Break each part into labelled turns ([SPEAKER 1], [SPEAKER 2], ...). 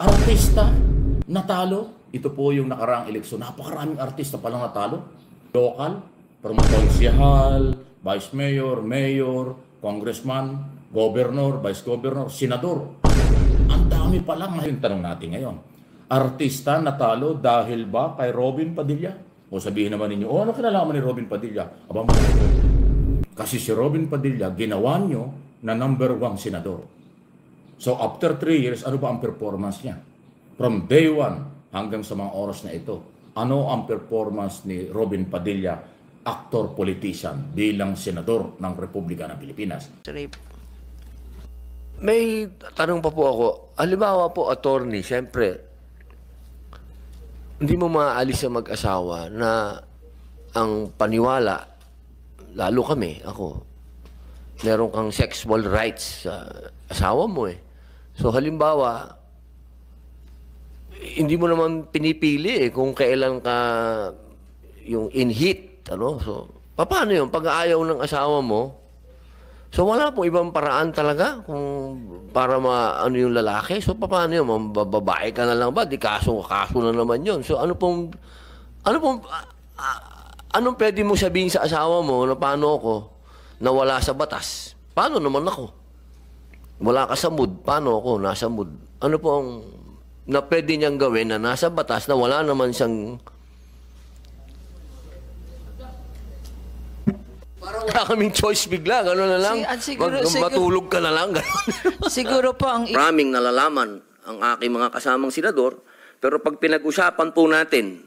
[SPEAKER 1] Artista, natalo. Ito po yung nakaraang eleksyon. Napakaraming artista palang natalo. Local, from konsehal, vice mayor, mayor, congressman, governor, vice governor, senador. Ang dami palang. Yung tanong natin ngayon. Artista natalo dahil ba kay Robin Padilla? O sabihin naman ninyo, ano kinalaman ni Robin Padilla? Aba mo ito. Kasi si Robin Padilla, ginawa nyo na #1 senador. So after 3 years, ano ba ang performance niya? From day 1 hanggang sa mga oras na ito, ano ang performance ni Robin Padilla, actor, politician, bilang senador ng Republika ng Pilipinas?
[SPEAKER 2] May tanong pa po ako. Halimbawa po, attorney, siyempre, hindi mo maaalis sa mag-asawa na ang paniwala, lalo kami, ako, meron kang sexual rights sa asawa mo eh. So halimbawa, hindi mo naman pinipili eh kung kailan ka yung in heat, ano? So, paano yun? Pag ayaw ng asawa mo, so wala pong ibang paraan talaga kung para ano yung lalaki. So paano yun? Babae ka na lang ba? Di kaso na naman yun. So anong pwede mo sabihin sa asawa mo na paano ako na wala sa batas? Paano naman ako? Wala ka sa mood. Paano ako nasa mood? Ano pong na pwede niyang gawin na nasa batas na wala naman siyang wala kaming choice bigla, gano'n na lang. Matulog ka na lang, gano'n.
[SPEAKER 3] Siguro po ang...
[SPEAKER 2] Maraming nalalaman ang aking mga kasamang senador, pero pag pinag-usapan po natin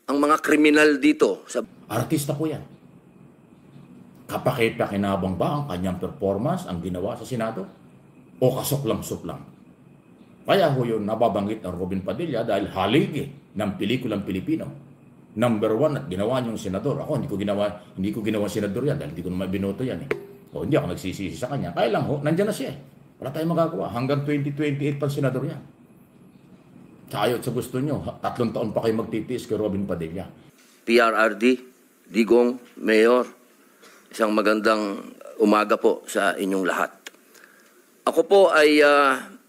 [SPEAKER 2] ang mga kriminal dito sa...
[SPEAKER 1] Artista po yan. Kapakita-kinabang ba ang kanyang performance, ang ginawa sa Senado? O kasuklam-suklam? Kaya ho yun nababanggit ng Robin Padilla dahil haligi ng pelikulang Pilipino. #1 at ginawa niyong senador. Ako, hindi ko ginawa senador yan dahil hindi ko naman binoto yan eh. O hindi ako nagsisisi sa kanya. Kaya lang ho, nandyan na siya eh. Wala tayong magagawa. Hanggang 2028 pa senador yan. Sayot sa gusto nyo, 3 taon pa kayo magtitiis kay Robin Padilla.
[SPEAKER 2] PRRD, Digong, Mayor, isang magandang umaga po sa inyong lahat. Ako po ay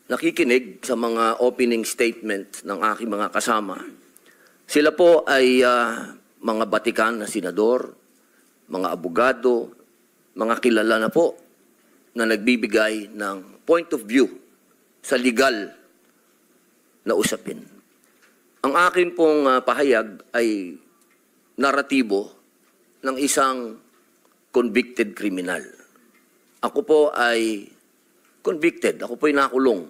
[SPEAKER 2] nakikinig sa mga opening statement ng aking mga kasama. Sila po ay mga batikan na senador, mga abogado, mga kilala na po na nagbibigay ng point of view sa legal na usapin. Ang akin pong pahayag ay naratibo ng isang convicted criminal. Ako po ay convicted, ako po ay nakulong.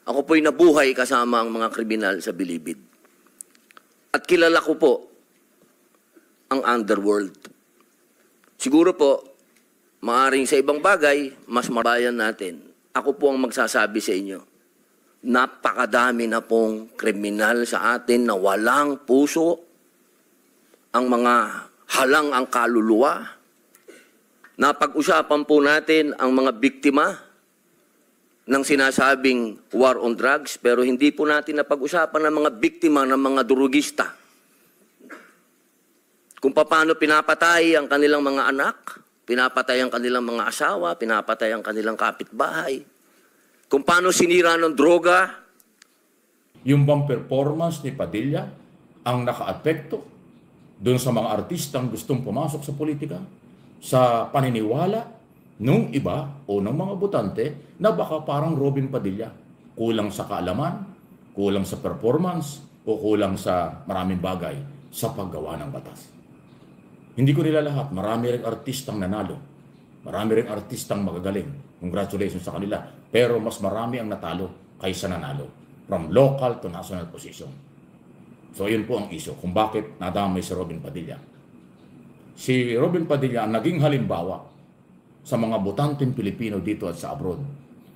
[SPEAKER 2] Ako po ay nabuhay kasama ang mga kriminal sa Bilibid. At kilala ko po ang underworld. Siguro po, maaaring sa ibang bagay, mas marayan natin. Ako po ang magsasabi sa inyo, napakadami na pong kriminal sa atin na walang puso, ang mga halang ang kaluluwa. Napag-usapan po natin ang mga biktima ng sinasabing war on drugs, pero hindi po natin napag-usapan ng mga biktima ng mga durugista. Kung paano pinapatay ang kanilang mga anak, pinapatay ang kanilang mga asawa, pinapatay ang kanilang kapitbahay. Kung paano sinira ng droga.
[SPEAKER 1] Yung bang performance ni Padilla ang naka-apekto doon sa mga artistang gustong pumasok sa politika, sa paniniwala nung iba o ng mga botante na baka parang Robin Padilla, kulang sa kaalaman, kulang sa performance, o kulang sa maraming bagay sa paggawa ng batas. Hindi ko nila lahat. Marami rin artistang nanalo. Marami rin artistang magagaling. Congratulations sa kanila. Pero mas marami ang natalo kaysa nanalo. From local to national position. So yun po ang issue kung bakit nadamay si Robin Padilla. Si Robin Padilla ang naging halimbawa sa mga botanteng Pilipino dito at sa abroad.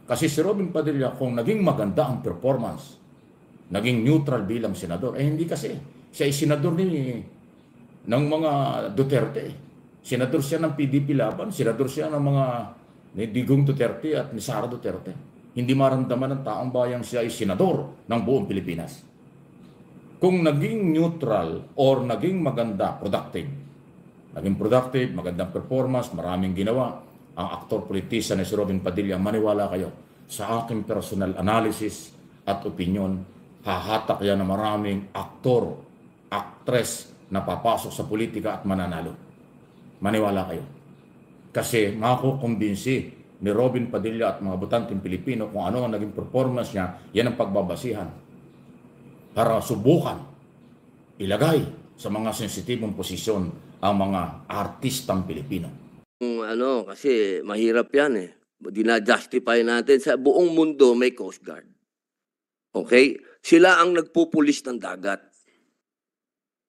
[SPEAKER 1] Kasi si Robin Padilla, kung naging maganda ang performance, naging neutral bilang senador, hindi kasi. Siya ay senador ng mga Duterte. Senador siya ng PDP Laban, senador siya ng mga ni Digong Duterte at ni Sara Duterte. Hindi maramdaman ng taong bayang siya ay senador ng buong Pilipinas. Kung naging neutral or naging maganda, magandang performance, maraming ginawa, ang aktor politician na si Robin Padilla, maniwala kayo, sa aking personal analysis at opinion, hahatak yan ng maraming aktor, aktres na papasok sa politika at mananalo. Maniwala kayo. Kasi makukumbinsi ni Robin Padilla at mga botanteng Pilipino kung ano ang naging performance niya, yan ang pagbabasihan para subukan ilagay sa mga sensitibong posisyon ang mga artistang Pilipino.
[SPEAKER 2] Kasi mahirap yan eh. Dina-justify natin sa buong mundo may Coast Guard. Okay? Sila ang nagpupulis ng dagat.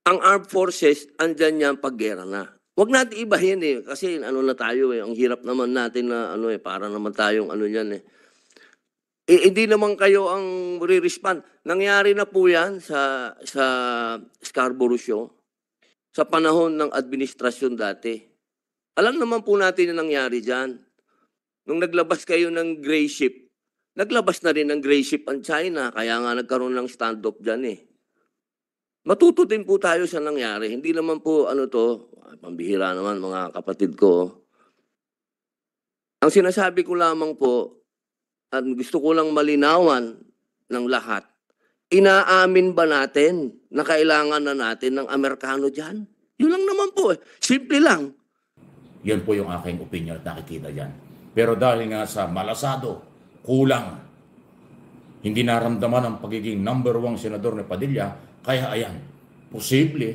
[SPEAKER 2] Ang armed forces, andyan yan paggera na. Huwag natin ibahin eh. Kasi na tayo eh. Ang hirap naman natin na para naman tayong yan eh. Hindi naman kayo ang re-respond. Nangyari na po yan sa Scarborough Show sa panahon ng administrasyon dati. Alam naman po natin yung nangyari dyan. Nung naglabas kayo ng gray ship, naglabas na rin ng gray ship ang China, kaya nga nagkaroon ng standoff dyan eh. Matuto din po tayo sa nangyari. Hindi naman po pambihira naman mga kapatid ko. Ang sinasabi ko lamang po, at gusto ko lang malinawan ng lahat, inaamin ba natin na kailangan na natin ng Amerikano dyan? Yun lang naman po eh. Simple lang.
[SPEAKER 1] Yan po yung aking opinion at nakikita dyan. Pero dahil nga sa malasado, kulang, hindi naramdaman ang pagiging number 1 senador ni Padilla, kaya ayan, posible,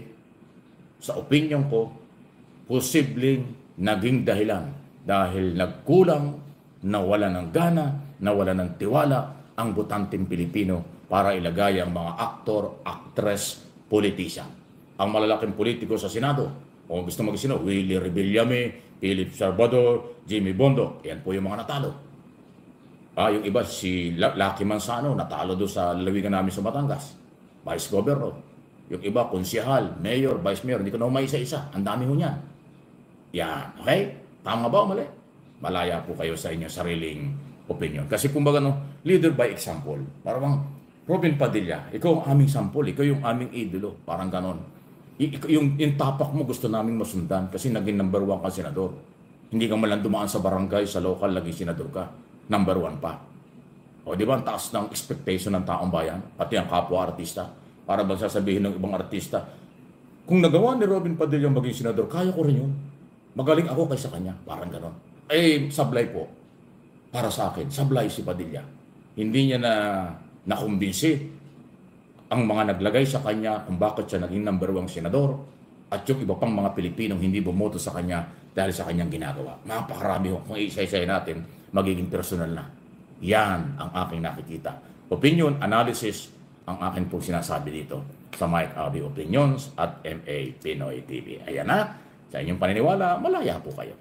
[SPEAKER 1] sa opinion ko, posibleng naging dahilan dahil nagkulang, nawala ng gana, nawala ng tiwala ang botanteng Pilipino para ilagay ang mga aktor, actress, politician. Ang malalaking politiko sa Senado, kung gusto mag-Senado, Willie Rebillame, Philip Salvador, Jimmy Bondo, yan po yung mga natalo. Yung iba, si Lucky Manzano, natalo doon sa lalawigan namin sa Batangas. Vice Governor. Yung iba, konsehal, mayor, vice mayor, hindi ko na umaisa-isa. Ang dami ho niyan. Yan, okay? Tama ba o mali? Malaya po kayo sa inyong sariling opinion. Kasi kumbaga, leader by example. Parang Robin Padilla, ikaw ang aming sample, ikaw yung aming idolo. Parang ganon. Yung tapak mo gusto naming masundan kasi naging number 1 ka senador. Hindi ka malang dumaan sa barangay, sa local, naging senador ka. Number 1 pa. O di ba ang taas ng expectation ng taong bayan, pati ang kapwa-artista, para ba sasabihin ng ibang artista, kung nagawa ni Robin Padilla maging senador, kaya ko rin yun. Magaling ako kaysa kanya. Parang ganon. Sablay po. Para sa akin, sablay si Padilla. Hindi niya nakumbinsi ang mga naglagay sa kanya kung bakit siya naging number 1 senador at yung iba pang mga Pilipinong hindi bumoto sa kanya dahil sa kanyang ginagawa. Napakarami ho. Kung isa-isay natin, magiging personal na. Yan ang aking nakikita. Opinion, analysis, ang akin pong sinasabi dito sa Mike Abby Opinions at MA Pinoy TV. Ayan na. Sa inyong paniniwala, malaya po kayo.